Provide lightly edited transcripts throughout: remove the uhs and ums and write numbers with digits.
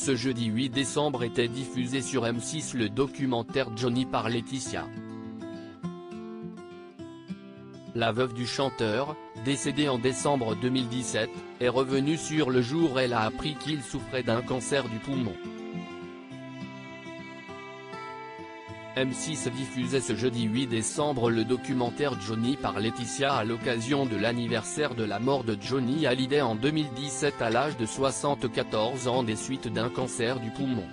Ce jeudi 8 décembre était diffusé sur M6 le documentaire Johnny par Laetitia. La veuve du chanteur, décédée en décembre 2017, est revenue sur le jour où elle a appris qu'il souffrait d'un cancer du poumon. M6 diffusait ce jeudi 8 décembre le documentaire Johnny par Laetitia à l'occasion de l'anniversaire de la mort de Johnny Hallyday en 2017 à l'âge de 74 ans des suites d'un cancer du poumon.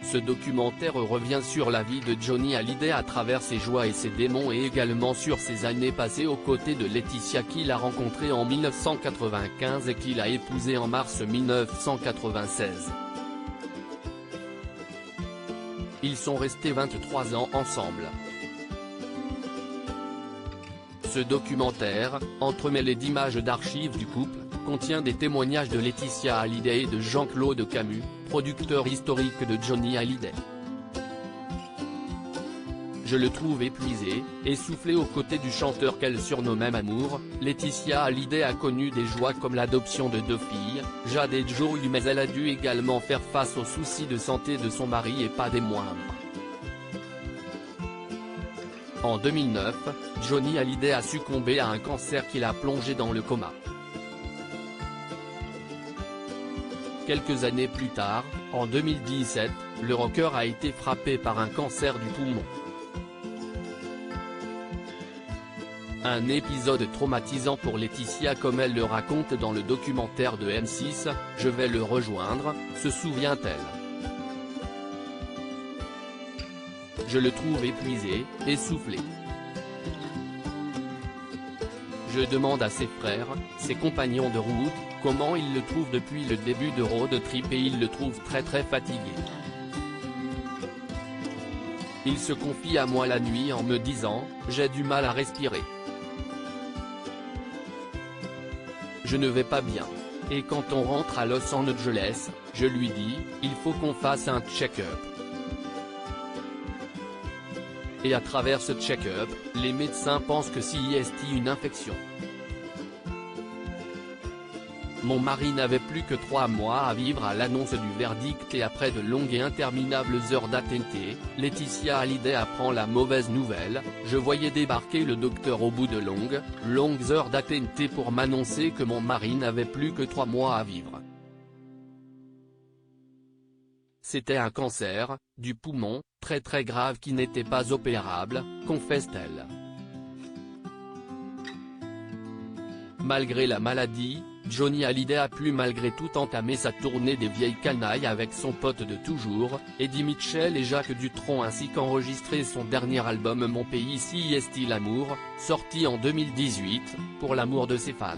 Ce documentaire revient sur la vie de Johnny Hallyday à travers ses joies et ses démons et également sur ses années passées aux côtés de Laetitia qu'il a rencontrée en 1995 et qu'il a épousée en mars 1996. Ils sont restés 23 ans ensemble. Ce documentaire, entremêlé d'images d'archives du couple, contient des témoignages de Laetitia Hallyday et de Jean-Claude Camus, producteur historique de Johnny Hallyday. Je le trouve épuisé, essoufflé aux côtés du chanteur qu'elle surnommait Amour. Laetitia Hallyday a connu des joies comme l'adoption de 2 filles, Jade et Joey, mais elle a dû également faire face aux soucis de santé de son mari et pas des moindres. En 2009, Johnny Hallyday a succombé à un cancer qui l'a plongé dans le coma. Quelques années plus tard, en 2017, le rocker a été frappé par un cancer du poumon. Un épisode traumatisant pour Laetitia comme elle le raconte dans le documentaire de M6, Je vais le rejoindre, se souvient-elle. Je le trouve épuisé, essoufflé. Je demande à ses frères, ses compagnons de route, comment ils le trouvent depuis le début de Road Trip et ils le trouvent très fatigué. Il se confie à moi la nuit en me disant, j'ai du mal à respirer. Je ne vais pas bien. Et quand on rentre à Los Angeles, je lui dis, il faut qu'on fasse un check-up. Et à travers ce check-up, les médecins pensent que c'est une infection. Mon mari n'avait plus que 3 mois à vivre à l'annonce du verdict et après de longues et interminables heures d'attente, Laetitia Hallyday apprend la mauvaise nouvelle. Je voyais débarquer le docteur au bout de longues heures d'attente pour m'annoncer que mon mari n'avait plus que 3 mois à vivre. C'était un cancer, du poumon, très grave qui n'était pas opérable, confesse-t-elle. Malgré la maladie, Johnny Hallyday a pu malgré tout entamer sa tournée des vieilles canailles avec son pote de toujours, Eddie Mitchell et Jacques Dutronc ainsi qu'enregistrer son dernier album Mon pays si est-il l'amour, sorti en 2018, pour l'amour de ses fans.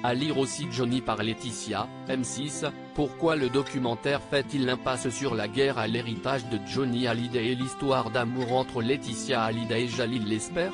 À lire aussi Johnny par Laetitia, M6, pourquoi le documentaire fait-il l'impasse sur la guerre à l'héritage de Johnny Hallyday et l'histoire d'amour entre Laetitia Hallyday et Jalil Lesper ?